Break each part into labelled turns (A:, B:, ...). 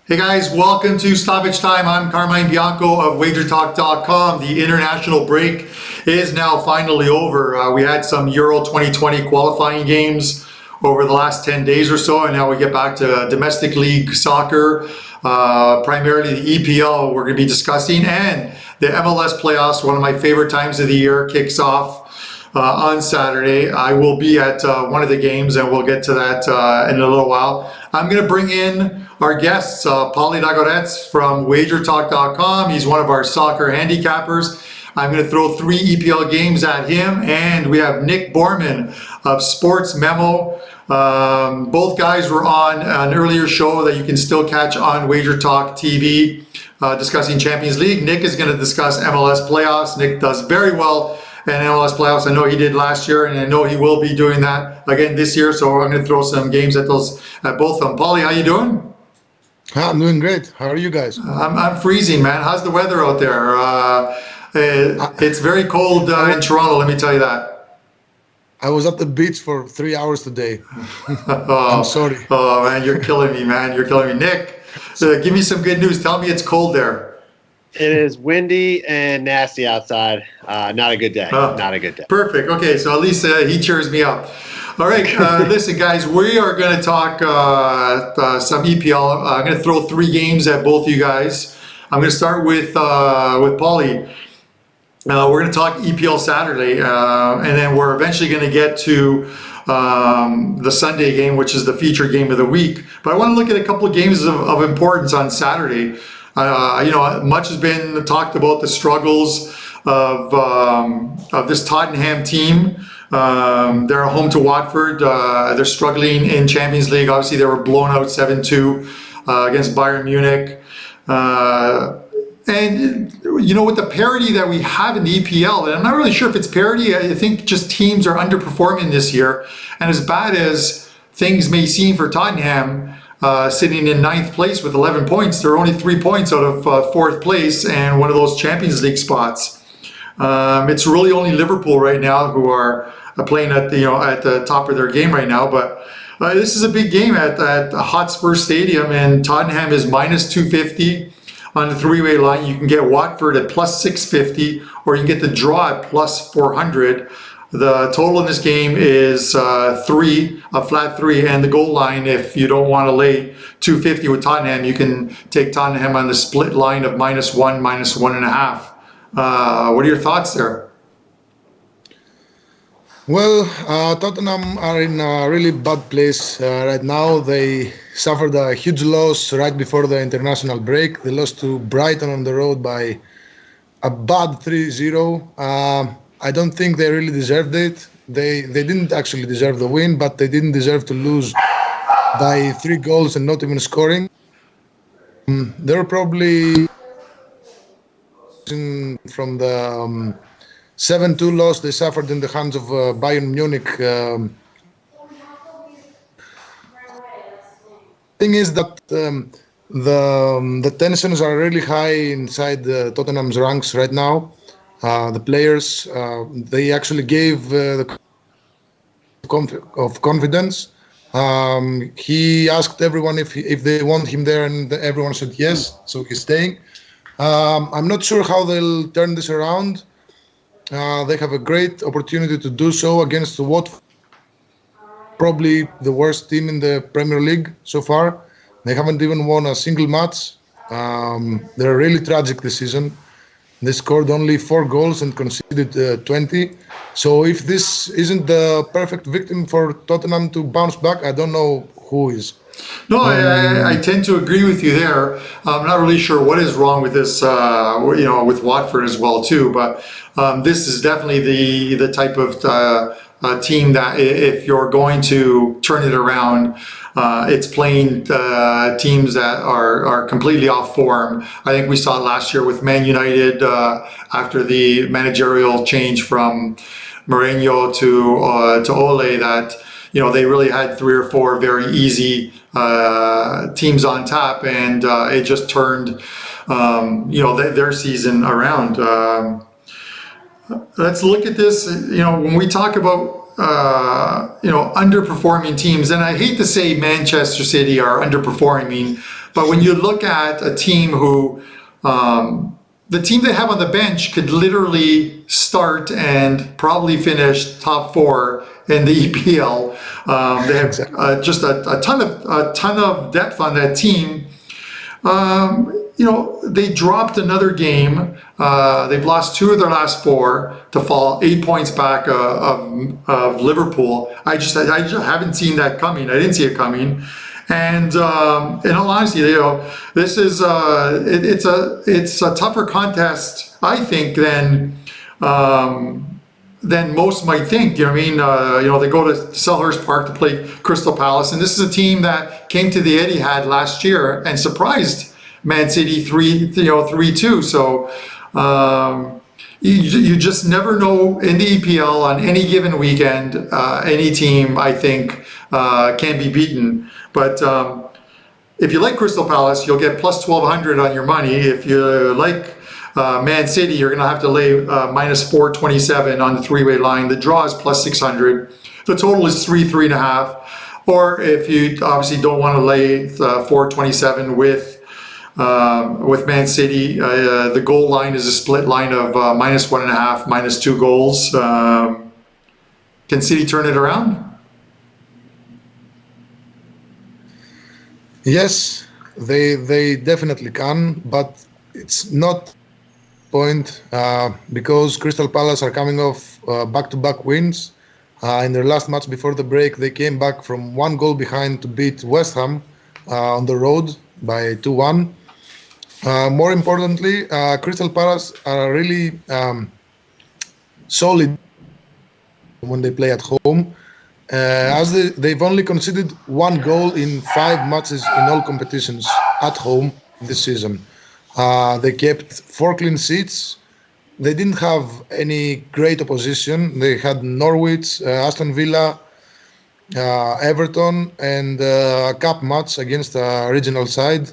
A: Hey guys, welcome to Stoppage Time. I'm Carmine Bianco of WagerTalk.com. The international break is now finally over. We had some Euro 2020 qualifying games over the last 10 days or so, and now we get back to domestic league soccer, primarily the EPL we're going to be discussing, and the MLS playoffs, one of my favorite times of the year, kicks off on Saturday. I will be at one of the games, and we'll get to that in a little while. I'm going to bring in our guests, Paulie Laguretos from WagerTalk.com. He's one of our soccer handicappers. I'm going to throw 3 EPL games at him, and we have Nick Borrman of Sports Memo. Both guys were on an earlier show that you can still catch on WagerTalk TV, discussing Champions League. Nick is going to discuss MLS playoffs. Nick does very well in MLS playoffs. I know he did last year, and I know he will be doing that again this year. So I'm going to throw some games at both of them. Paulie, how you doing?
B: I'm doing great. How are you guys?
A: I'm freezing, man. How's the weather out there? It's very cold in Toronto, let me tell you that.
B: I was at the beach for 3 hours today. I'm sorry.
A: Oh, man, you're killing me, man. You're killing me. Nick, give me some good news. Tell me it's cold there.
C: It is windy and nasty outside. Not a good day. Not a good day.
A: Perfect. Okay, so at least he cheers me up. All right, listen, guys, we are going to talk some EPL. I'm going to throw 3 games at both of you guys. I'm going to start with Paulie. We're going to talk EPL Saturday, and then we're eventually going to get to the Sunday game, which is the feature game of the week. But I want to look at a couple of games of importance on Saturday. Much has been talked about the struggles of this Tottenham team. They're home to Watford. They're struggling in Champions League. Obviously, they were blown out 7-2 against Bayern Munich. And, with the parity that we have in the EPL, and I'm not really sure if it's parity, I think just teams are underperforming this year. And as bad as things may seem for Tottenham, sitting in 9th place with 11 points, they're only 3 points out of 4th place and one of those Champions League spots. It's really only Liverpool right now who are playing at the top of their game right now. But this is a big game at Hotspur Stadium, and Tottenham is minus 250 on the 3-way line. You can get Watford at plus 650, or you can get the draw at plus 400. The total in this game is a flat 3, and the goal line, if you don't want to lay 250 with Tottenham, you can take Tottenham on the split line of -1, -1.5. What are your thoughts there?
B: Well, Tottenham are in a really bad place right now. They suffered a huge loss right before the international break. They lost to Brighton on the road by a bad 3-0. I don't think they really deserved it. They didn't actually deserve the win, but they didn't deserve to lose by 3 goals and not even scoring. They were probably from the 7-2 loss they suffered in the hands of Bayern Munich. Thing is that the tensions are really high inside Tottenham's ranks right now. The players, they actually gave the of confidence. He asked everyone if they want him there, and everyone said yes, so he's staying. I'm not sure how they'll turn this around. They have a great opportunity to do so against Watford, probably the worst team in the Premier League so far. They haven't even won a single match. They're really tragic this season. They scored only 4 goals and conceded 20. So if this isn't the perfect victim for Tottenham to bounce back, I don't know who is.
A: No, I tend to agree with you there. I'm not really sure what is wrong with this, with Watford as well too. But this is definitely the type of team that if you're going to turn it around, it's playing teams that are completely off form. I think we saw it last year with Man United after the managerial change from Mourinho to Ole, that they really had 3 or 4 very easy teams on top, and it just turned their season around. Let's look at this. When we talk about underperforming teams, and I hate to say Manchester City are underperforming, but when you look at a team who, the team they have on the bench could literally start and probably finish top four in the EPL. They have just a ton of depth on that team. They dropped another game. They've lost 2 of their last 4 to fall 8 points back of Liverpool. I just haven't seen that coming. I didn't see it coming. And in all honesty, this is it's a tougher contest, I think, than most might think. You know what I mean? They go to Selhurst Park to play Crystal Palace, and this is a team that came to the Etihad last year and surprised Man City 3-2. So you just never know in the EPL on any given weekend. Any team, I think, can be beaten. But if you like Crystal Palace, you'll get plus 1,200 on your money. If you like Man City, you're going to have to lay minus 427 on the three-way line. The draw is plus 600. The total is 3.5. Or if you obviously don't want to lay 427 with Man City, the goal line is a split line of minus 1.5, minus 2 goals. Can City turn it around?
B: Yes, they definitely can, but it's not point because Crystal Palace are coming off back-to-back wins. In their last match before the break, they came back from 1 goal behind to beat West Ham on the road by 2-1. More importantly, Crystal Palace are really solid when they play at home. As they've only conceded 1 goal in 5 matches in all competitions at home this season. They kept 4 clean sheets. They didn't have any great opposition. They had Norwich, Aston Villa, Everton, and a cup match against a regional side.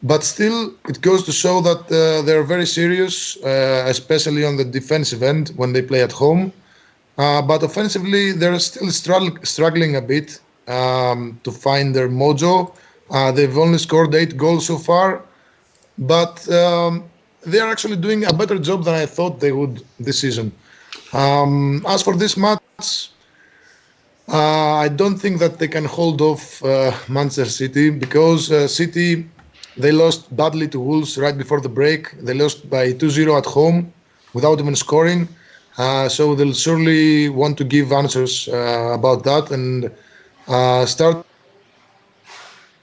B: But still, it goes to show that they're very serious, especially on the defensive end when they play at home. But offensively, they're still struggling a bit to find their mojo. They've only scored 8 goals so far, but they are actually doing a better job than I thought they would this season. As for this match, I don't think that they can hold off Manchester City because City, they lost badly to Wolves right before the break. They lost by 2-0 at home without even scoring. So they'll surely want to give answers about that and start.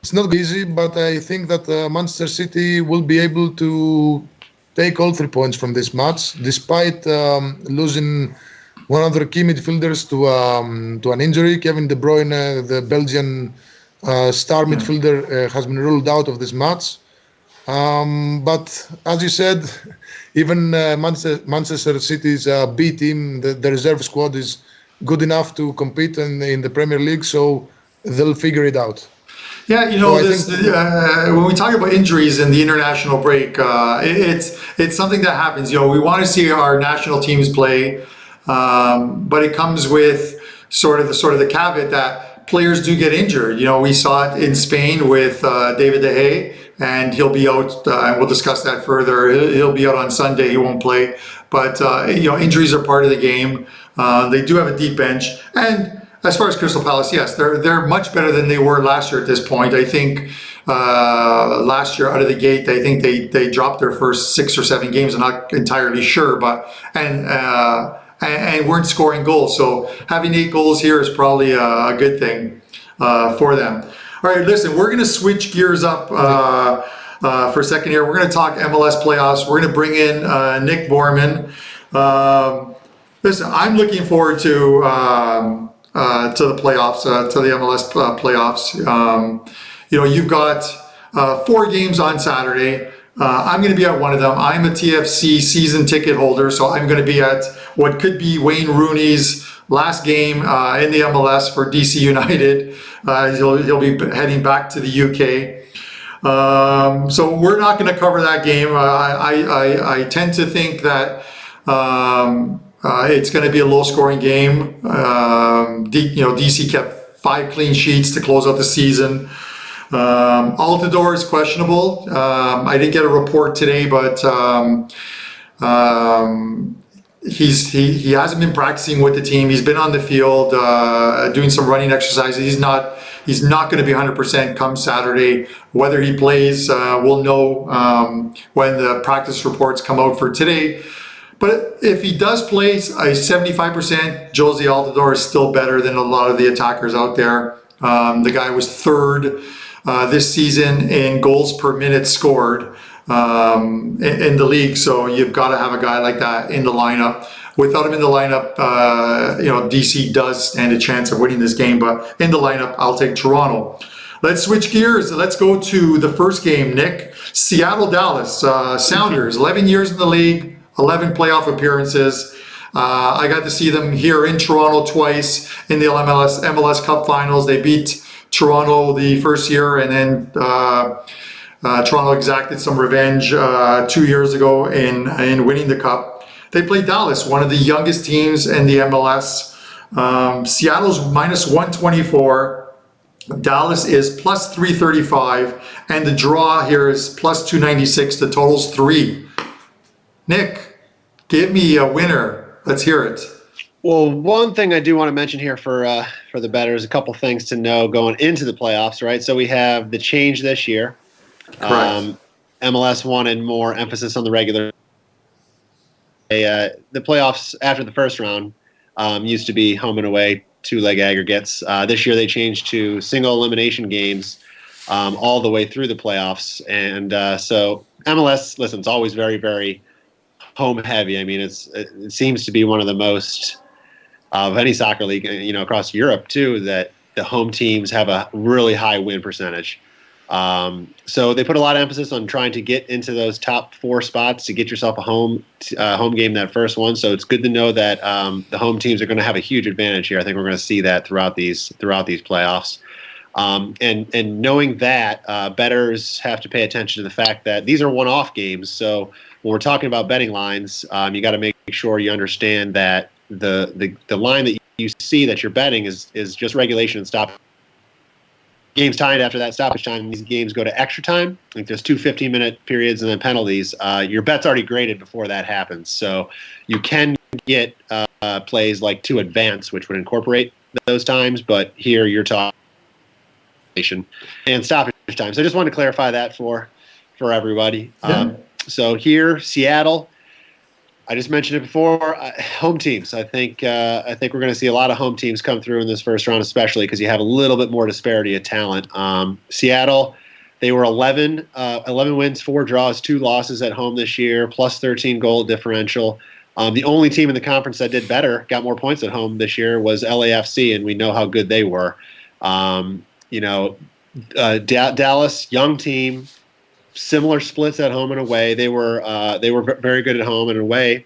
B: It's not easy, but I think that Manchester City will be able to take all 3 points from this match, despite losing one of their key midfielders to an injury. Kevin De Bruyne, the Belgian star midfielder, has been ruled out of this match. But as you said, even Manchester City's B team, the reserve squad, is good enough to compete in the Premier League, so they'll figure it out.
A: Yeah, when we talk about injuries in the international break, it's something that happens. We want to see our national teams play, but it comes with sort of the caveat that players do get injured. We saw it in Spain with David De Gea, and he'll be out. And we'll discuss that further. He'll be out on Sunday. He won't play. But injuries are part of the game. They do have a deep bench, and as far as Crystal Palace, yes, they're much better than they were last year at this point. I think last year out of the gate, I think they dropped their first 6 or 7 games. I'm not entirely sure, but and weren't scoring goals. So having 8 goals here is probably a good thing for them. All right, listen, we're going to switch gears up for a second here. We're going to talk MLS playoffs. We're going to bring in Nick Borrman. Listen, I'm looking forward to the playoffs, to the MLS playoffs. You've got 4 games on Saturday. I'm going to be at one of them. I'm a TFC season ticket holder, so I'm going to be at what could be Wayne Rooney's last game in the MLS for DC United. He'll be heading back to the UK. So we're not going to cover that game. I tend to think that It's going to be a low-scoring game. DC kept 5 clean sheets to close out the season. Altidore is questionable. I didn't get a report today, but he hasn't been practicing with the team. He's been on the field doing some running exercises. He's not going to be 100% come Saturday. Whether he plays, we'll know when the practice reports come out for today. But if he does play, 75%, Josie Altidore is still better than a lot of the attackers out there. The guy was third this season in goals per minute scored in the league. So you've got to have a guy like that in the lineup. Without him in the lineup, DC does stand a chance of winning this game. But in the lineup, I'll take Toronto. Let's switch gears. Let's go to the first game, Nick. Seattle-Dallas. Sounders, 11 years in the league, 11 playoff appearances. I got to see them here in Toronto twice in the MLS Cup Finals. They beat Toronto the first year, and then Toronto exacted some revenge 2 years ago in winning the Cup. They played Dallas, one of the youngest teams in the MLS. Seattle's minus 124. Dallas is plus 335, and the draw here is plus 296. The total's 3. Nick, give me a winner. Let's hear it.
C: Well, one thing I do want to mention here for the bettors, a couple things to know going into the playoffs, right? So we have the change this year.
A: Correct.
C: MLS wanted more emphasis on the regular. The playoffs after the first round used to be home and away, 2-leg aggregates. This year they changed to single elimination games all the way through the playoffs. And so MLS, listen, it's always very, very home heavy. I mean, it seems to be one of the most of any soccer league, across Europe too, that the home teams have a really high win percentage. So they put a lot of emphasis on trying to get into those top 4 spots to get yourself a home game that first one. So it's good to know that the home teams are going to have a huge advantage here. I think we're going to see that throughout these playoffs. And knowing that, bettors have to pay attention to the fact that these are one-off games. So when we're talking about betting lines, you got to make sure you understand that the line that you see that you're betting is just regulation and stop. Games tied after that stoppage time. These games go to extra time. Like there's 2 15-minute periods and then penalties. Your bet's already graded before that happens. So you can get plays like to advance, which would incorporate those times. But here you're talking and stoppage time. So I just wanted to clarify that for everybody.
A: Yeah.
C: So here, Seattle. I just mentioned it before. Home teams. I think we're going to see a lot of home teams come through in this first round, especially because you have a little bit more disparity of talent. Seattle, they were 11 wins, 4 draws, 2 losses at home this year, plus 13 goal differential. The only team in the conference that did better, got more points at home this year, was LAFC, and we know how good they were. Dallas, young team. Similar splits at home and away. They were very good at home and away.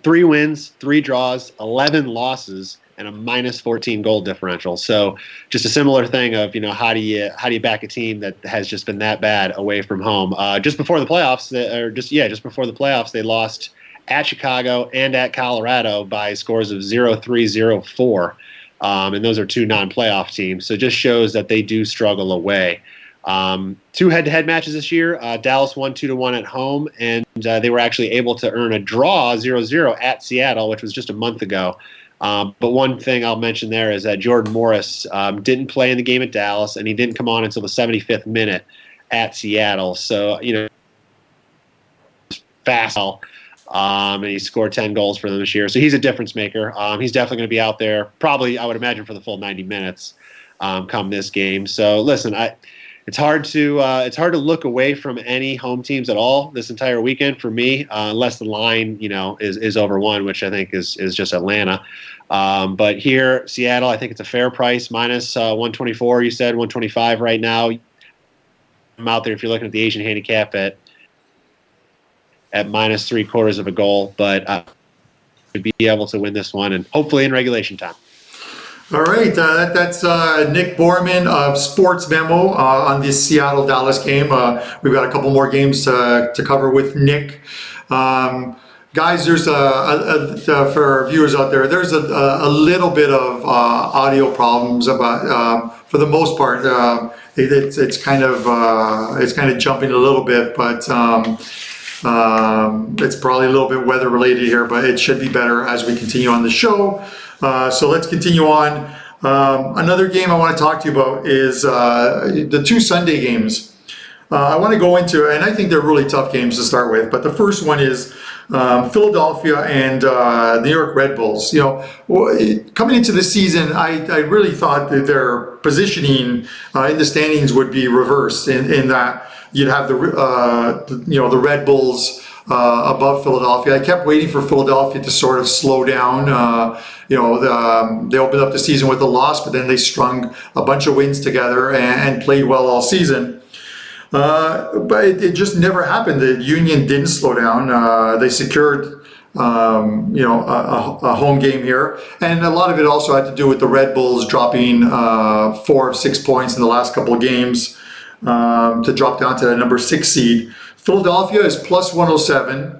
C: 3 wins, 3 draws, 11 losses, and a minus 14 goal differential. So just a similar thing of how do you back a team that has just been that bad away from home? Just before the playoffs, they lost at Chicago and at Colorado by scores of 0-3, 0-4, and those are 2 non-playoff teams. So it just shows that they do struggle away. 2 head-to-head matches this year. Dallas won 2-1 at home, and they were actually able to earn a draw 0-0 at Seattle, which was just a month ago. But one thing I'll mention there is that Jordan Morris didn't play in the game at Dallas, and he didn't come on until the 75th minute at Seattle. So, fast. And he scored 10 goals for them this year. So he's a difference maker. He's definitely going to be out there, probably, I would imagine, for the full 90 minutes come this game. So, listen, It's hard to look away from any home teams at all this entire weekend for me, unless the line, is over 1, which I think is just Atlanta. But here, Seattle, I think it's a fair price, minus 124. You said 125 right now. I'm out there if you're looking at the Asian handicap at minus 3/4 of a goal, but to be able to win this one and hopefully in regulation time.
A: All right, that's Nick Borrman of Sports Memo on this Seattle-Dallas game. We've got a couple more games to cover with Nick. Guys, there's for our viewers out there, there's a little bit of audio problems about for the most part. It's kind of jumping a little bit, but it's probably a little bit weather related here, but it should be better as we continue on the show. So let's continue on. Another game I want to talk to you about is the two Sunday games. I want to go into, and I think they're really tough games to start with, but the first one is Philadelphia and New York Red Bulls. You know, coming into the season, I really thought that their positioning in the standings would be reversed in that you'd have the Red Bulls above Philadelphia. I kept waiting for Philadelphia to sort of slow down. They opened up the season with a loss, but then they strung a bunch of wins together and played well all season. But it just never happened. The Union didn't slow down. They secured, a home game here, and a lot of it also had to do with the Red Bulls dropping 4 of 6 points in the last couple of games to drop down to the number 6 seed. Philadelphia is plus 107.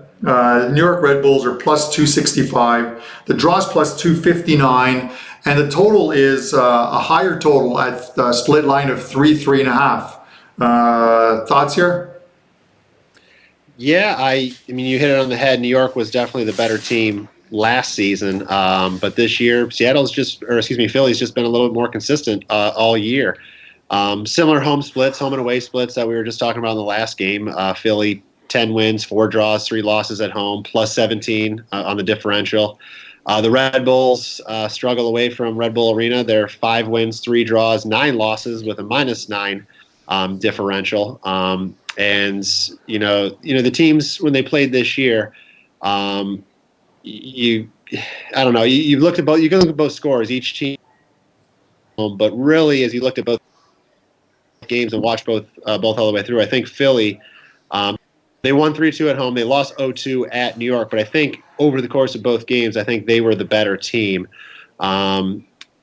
A: New York Red Bulls are plus 265. The draw's plus 259, and the total is a higher total at the split line of 3.5. Thoughts here?
C: Yeah, I mean, you hit it on the head. New York was definitely the better team last season, but this year, Philly's just been a little bit more consistent all year. Similar home and away splits that we were just talking about in the last game. Philly 10 wins, 4 draws, 3 losses at home, plus 17 on the differential. The Red Bulls struggle away from Red Bull Arena. They're 5 wins, 3 draws, 9 losses with a -9 differential. And the teams when they played this year, I don't know. You looked at both. You can look at both scores, each team, but really, as you looked at both games and watched both all the way through, I think Philly, they won 3-2 at home. They lost 0-2 at New York, but I think over the course of both games, I think they were the better team.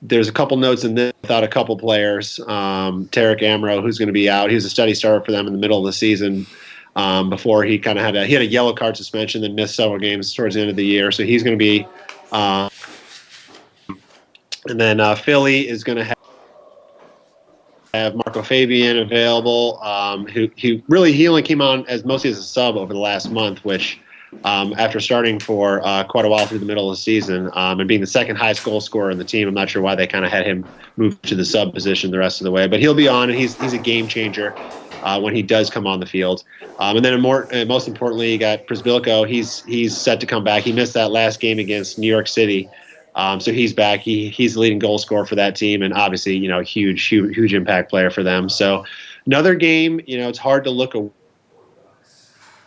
C: There's a couple notes in this without a couple players. Tarek Amro, who's going to be out. He was a steady starter for them in the middle of the season before he kind of had a yellow card suspension and missed several games towards the end of the year. So he's going to be and then Philly is going to have Marco Fabian available, who he only came on mostly as a sub over the last month, which after starting for quite a while through the middle of the season and being the second highest goal scorer in the team, I'm not sure why they kind of had him move to the sub position the rest of the way, but he'll be on, and he's a game changer when he does come on the field. And then most importantly, you got Przybylko. He's set to come back. He missed that last game against New York City. So he's back. He's the leading goal scorer for that team, and obviously, huge impact player for them. So another game, it's hard to look away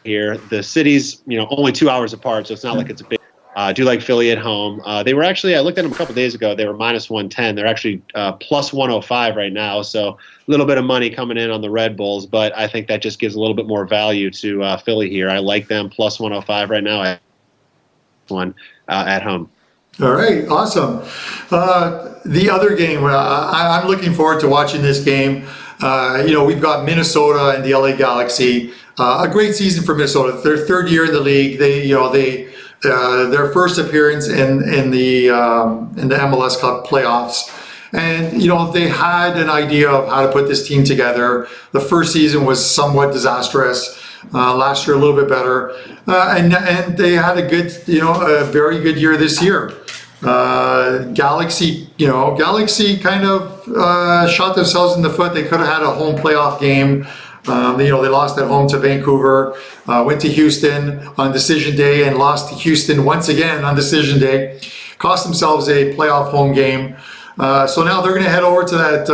C: here. The city's, only 2 hours apart, so it's not like it's a big. I do like Philly at home. They were actually, I looked at them a couple days ago. They were -110. They're actually plus 105 right now. So a little bit of money coming in on the Red Bulls, but I think that just gives a little bit more value to Philly here. I like them plus 105 right now at home.
A: All right, awesome. The other game, I'm looking forward to watching this game. We've got Minnesota and the LA Galaxy. A great season for Minnesota. Their 3rd year in the league. Their first appearance in the MLS Cup playoffs. And, they had an idea of how to put this team together. The first season was somewhat disastrous. Last year, a little bit better. And they had a very good year this year. Galaxy kind of shot themselves in the foot. They could have had a home playoff game. They lost at home to Vancouver, went to Houston on decision day and lost to Houston once again on decision day. Cost themselves a playoff home game. So now they're going to head over to that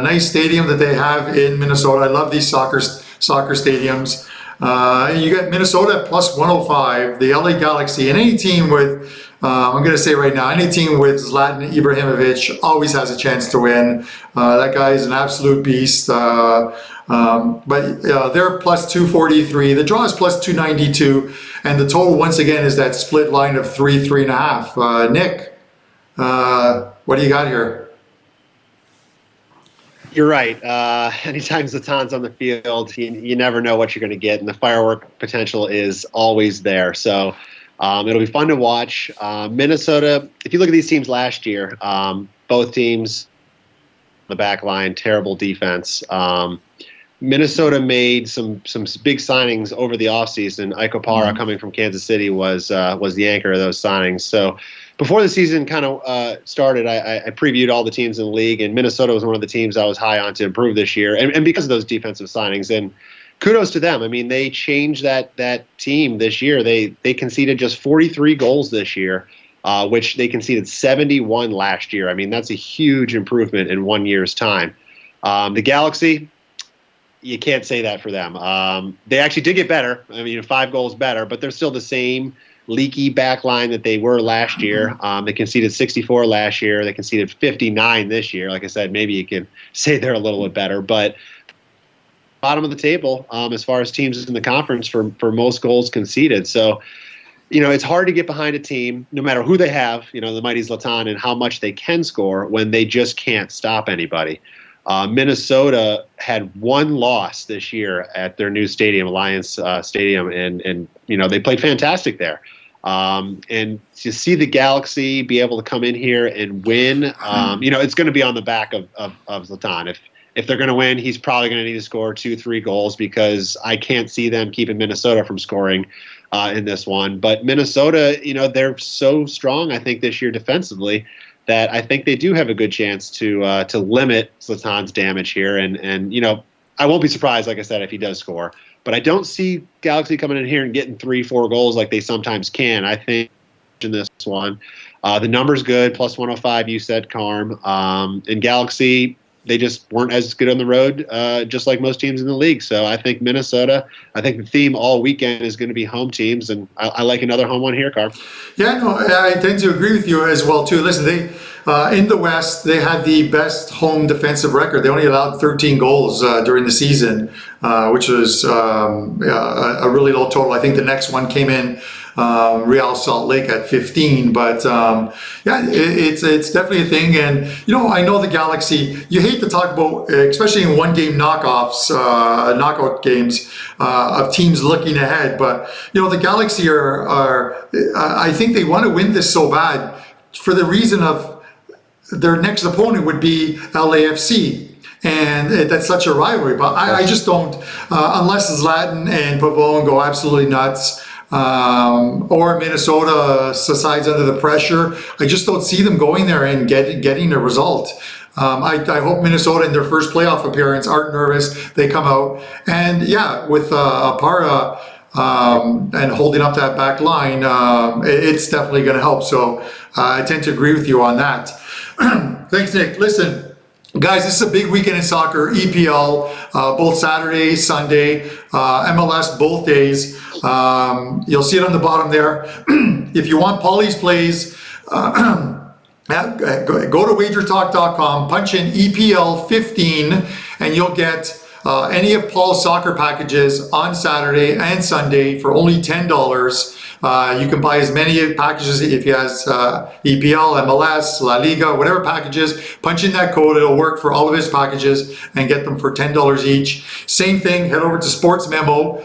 A: nice stadium that they have in Minnesota. I love these soccer stadiums. You got Minnesota at plus 105, the LA Galaxy, and any team with, I'm going to say right now, any team with Zlatan Ibrahimovic always has a chance to win. That guy is an absolute beast. But they're plus 243. The draw is plus 292. And the total, once again, is that split line of 3.5. Nick, what do you got here?
C: You're right. Anytime Zlatan's on the field, you never know what you're going to get, and the firework potential is always there. So It'll be fun to watch. Minnesota, if you look at these teams last year, both teams, the back line, terrible defense. Minnesota made some big signings over the offseason. Ike Opara coming from Kansas City was the anchor of those signings. So before the season kind of started, I previewed all the teams in the league, and Minnesota was one of the teams I was high on to improve this year, and because of those defensive signings. And kudos to them. I mean, they changed that team this year. They conceded just 43 goals this year, which they conceded 71 last year. I mean, that's a huge improvement in 1 year's time. The Galaxy, you can't say that for them. They actually did get better. I mean, 5 goals better, but they're still the same leaky back line that they were last year. They conceded 64 last year. They conceded 59 this year. Like I said, maybe you can say they're a little bit better, but bottom of the table as far as teams in the conference for most goals conceded. So, it's hard to get behind a team, no matter who they have, the mighty Zlatan, and how much they can score when they just can't stop anybody. Minnesota had 1 loss this year at their new stadium, Alliance Stadium, and they played fantastic there. And to see the Galaxy be able to come in here and win, it's going to be on the back of Zlatan. If they're going to win, he's probably going to need to score 2-3 goals, because I can't see them keeping Minnesota from scoring in this one. But Minnesota, they're so strong, I think, this year defensively, that I think they do have a good chance to limit Zlatan's damage here. And I won't be surprised, like I said, if he does score. But I don't see Galaxy coming in here and getting 3-4 goals like they sometimes can. I think in this one, the number's good, plus 105, you said, Carm. And Galaxy, they just weren't as good on the road, just like most teams in the league. So I think Minnesota, I think the theme all weekend is going to be home teams, and I like another home one here, Carm.
A: Yeah, no, I tend to agree with you as well, too. Listen, they in the West, they had the best home defensive record. They only allowed 13 goals during the season, which was a really low total. I think the next one came in Real Salt Lake at 15, but it's definitely a thing. And I know the Galaxy, you hate to talk about, especially in one game knockoffs, knockout games of teams looking ahead, but the Galaxy are I think they want to win this so bad for the reason of their next opponent would be LAFC. And that's such a rivalry, but I just don't, unless Zlatan and Pavone go absolutely nuts, or Minnesota subsides under the pressure, I just don't see them going there and getting a result. I hope Minnesota in their first playoff appearance aren't nervous. They come out, and with Opara and holding up that back line, it's definitely going to help. So I tend to agree with you on that. Thanks, Nick. Listen, guys, this is a big weekend in soccer. EPL, both Saturday, Sunday, MLS, both days. You'll see it on the bottom there. If you want Paulie's plays, go to WagerTalk.com, punch in EPL 15, and you'll get any of Paul's soccer packages on Saturday and Sunday for only $10. You can buy as many packages if he has EPL, MLS, La Liga, whatever packages. Punch in that code. It'll work for all of his packages and get them for $10 each. Same thing, head over to Sports Memo.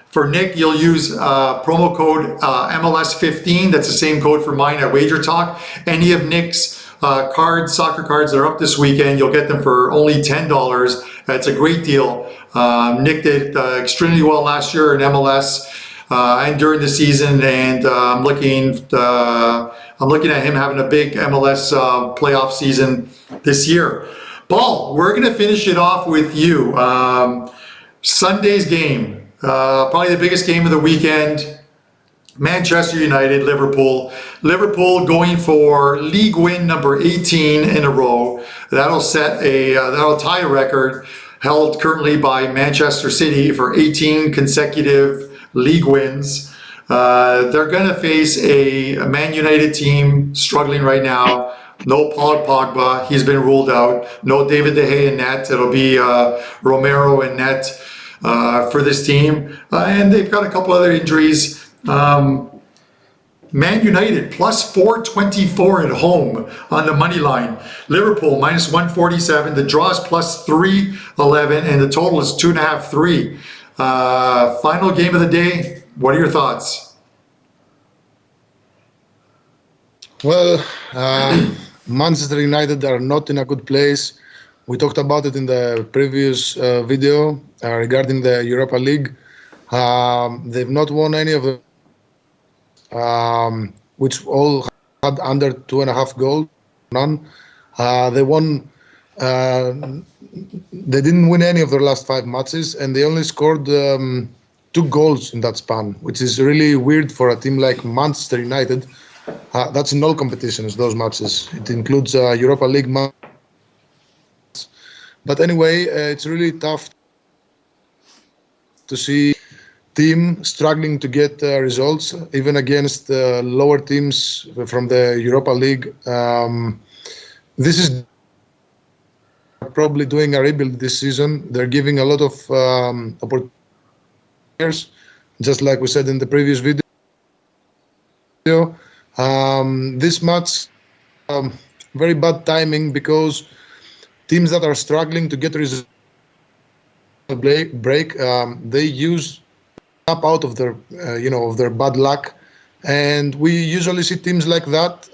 A: For Nick, you'll use promo code MLS15. That's the same code for mine at WagerTalk. Any of Nick's soccer cards that are up this weekend, you'll get them for only $10. That's a great deal. Nick did extremely well last year in MLS. And during the season, and I'm looking at him having a big MLS playoff season this year. Paul, we're going to finish it off with you. Sunday's game, probably the biggest game of the weekend. Manchester United, Liverpool. Liverpool going for league win number 18 in a row. That'll tie a record held currently by Manchester City for 18 consecutive league wins. They're going to face a Man United team struggling right now. No Paul Pogba, he's been ruled out. No David De Gea in net. It'll be Romero in net for this team. And they've got a couple other injuries. Man United plus 424 at home on the money line. Liverpool minus 147. The draw is plus 311, and the total is 2.5-3. Final game of the day. What are your thoughts?
B: Well, Manchester United are not in a good place. We talked about it in the previous video regarding the Europa League. They've not won any of the which all had under 2.5 goals. None. They won. Uh, they didn't win any of their last 5 matches, and they only scored 2 goals in that span, which is really weird for a team like Manchester United. That's in all competitions, those matches. It includes Europa League matches. But anyway, it's really tough to see team struggling to get results, even against lower teams from the Europa League. This is probably doing a rebuild this season. They're giving a lot of opportunities, just like we said in the previous video. This match, very bad timing because teams that are struggling to get results break, they use up out of their of their bad luck, and we usually see teams like that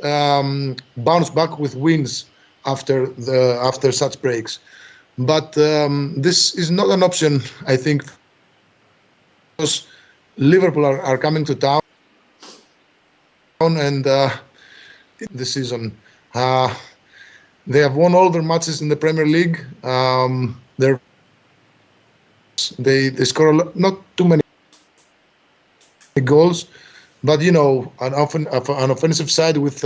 B: bounce back with wins after such breaks. But this is not an option, I think, because Liverpool are coming to town, and this season they have won all their matches in the Premier League. They score not too many goals, but an offensive side with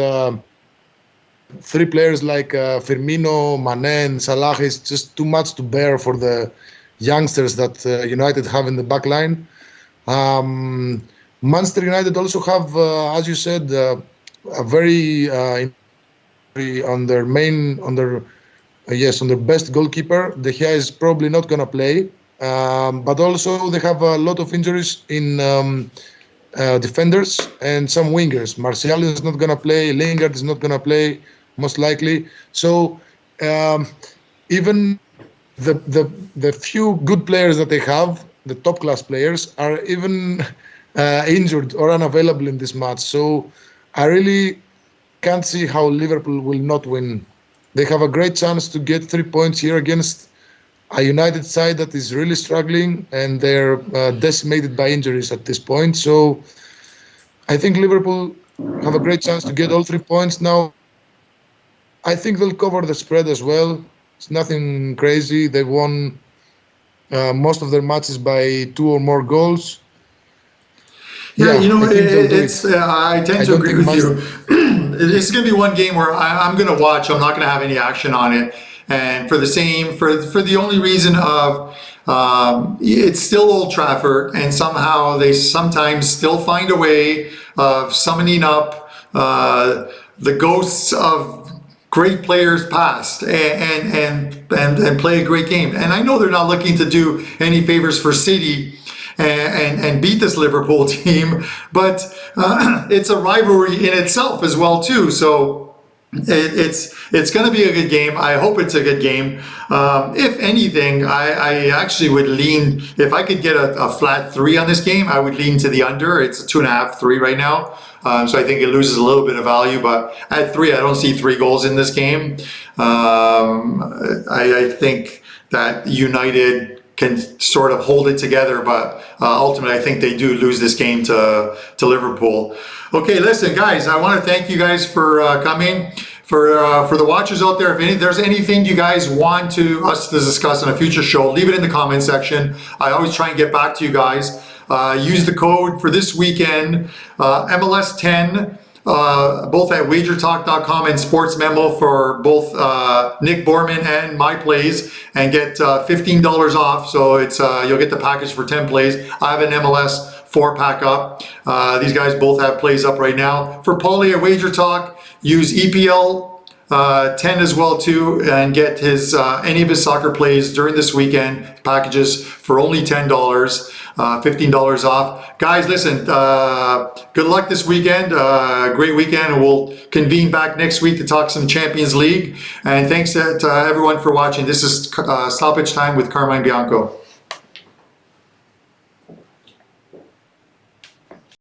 B: 3 players like Firmino, Mane, and Salah is just too much to bear for the youngsters that United have in the back line. Manchester United also have, as you said, a very on their best goalkeeper. De Gea is probably not going to play, but also they have a lot of injuries in defenders and some wingers. Martial is not going to play. Lingard is not going to play, most likely. So even the few good players that they have, the top class players, are even injured or unavailable in this match. So I really can't see how Liverpool will not win. They have a great chance to get 3 points here against a United side that is really struggling, and they're decimated by injuries at this point. So I think Liverpool have a great chance to get all 3 points now. I think they'll cover the spread as well. It's nothing crazy. They won most of their matches by 2 or more goals.
A: Yeah,
B: I think they'll do it.
A: I tend to
B: don't
A: agree
B: think
A: with you. It's going to be one game where I'm going to watch. I'm not going to have any action on it, and for the only reason of it's still Old Trafford, and somehow they sometimes still find a way of summoning up the ghosts of great players past and play a great game. And I know they're not looking to do any favors for City and beat this Liverpool team, but it's a rivalry in itself as well too. So it's going to be a good game. I hope it's a good game. If anything, I actually would lean, if I could get a flat 3 on this game, I would lean to the under. It's a 2.5, 3 right now. So I think it loses a little bit of value, but at 3, I don't see 3 goals in this game. I think that United can sort of hold it together, but ultimately I think they do lose this game to Liverpool. Okay, listen, guys, I want to thank you guys for coming. For the watchers out there, if there's anything you guys want us to discuss in a future show, leave it in the comment section. I always try and get back to you guys. Use the code for this weekend, MLS 10. Both at WagerTalk.com and Sports Memo for both Nick Borrman and my plays, and get $15 off. So it's you'll get the package for 10 plays. I have an MLS 4-pack up. These guys both have plays up right now. For Paulie at WagerTalk, use EPL 10 as well too, and get his any of his soccer plays during this weekend packages for only $10, $15 off. Guys, listen, good luck this weekend. Great weekend, and we'll convene back next week to talk some Champions League. And thanks to everyone for watching. This is Stoppage Time with Carmine Bianco.